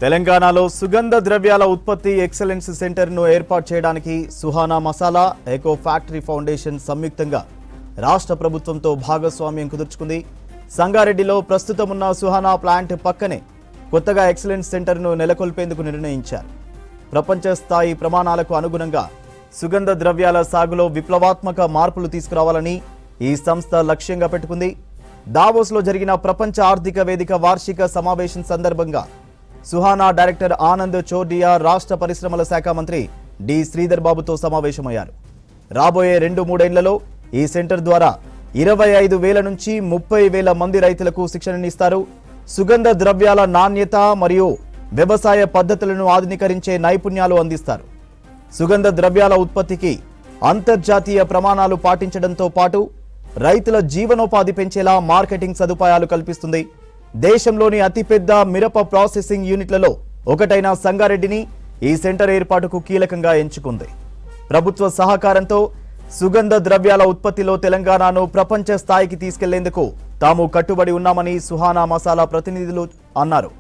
తెలంగాణలో సుగంధ ద్రవ్యాల ఉత్పత్తి ఎక్సలెన్స్ సెంటర్ను ఏర్పాటు చేయడానికి Suhana Masala eco factory foundation సంయుక్తంగా రాష్ట్ర ప్రభుత్వంతో భాగస్వామ్యం కుదుర్చుకుంది. సంగారెడ్డిలో ప్రస్తుతం ఉన్న సుహానా ప్లాంట్ పక్కనే కొత్తగా ఎక్సలెన్స్ సెంటర్ను నెలకొల్పేందుకు నిర్ణయించారు. ప్రపంచ స్థాయి ప్రమాణాలకు అనుగుణంగా సుగంధ ద్రవ్యాల సాగులో విప్లవాత్మక మార్పులు తీసుకురావాలని ఈ సంస్థ లక్ష్యంగా పెట్టుకుంది. దావోస్లో జరిగిన ప్రపంచ ఆర్థిక వేదిక వార్షిక సమావేశం సందర్భంగా సుహానా డైరెక్టర్ ఆనంద్ చోర్డియా రాష్ట్ర పరిశ్రమల శాఖ మంత్రి డి శ్రీధర్ బాబుతో సమావేశమయ్యారు. రాబోయే 2-3 ఏళ్లలో ఈ సెంటర్ ద్వారా 25,000 నుంచి 30,000 మంది రైతులకు శిక్షణనిస్తారు. సుగంధ ద్రవ్యాల నాణ్యత మరియు వ్యవసాయ పద్ధతులను ఆధునీకరించే నైపుణ్యాలు అందిస్తారు. సుగంధ ద్రవ్యాల ఉత్పత్తికి అంతర్జాతీయ ప్రమాణాలు పాటించడంతో పాటు రైతుల జీవనోపాధి పెంచేలా మార్కెటింగ్ సదుపాయాలు కల్పిస్తుంది. దేశంలోని అతిపెద్ద మిరప ప్రాసెసింగ్ యూనిట్లలో ఒకటైన సంగారెడ్డిని ఈ సెంటర్ ఏర్పాటుకు కీలకంగా ఎంచుకుంది. ప్రభుత్వ సహకారంతో సుగంధ ద్రవ్యాల ఉత్పత్తిలో తెలంగాణను ప్రపంచ స్థాయికి తీసుకెళ్లేందుకు తాము కట్టుబడి ఉన్నామని సుహానా మసాలా ప్రతినిధులు అన్నారు.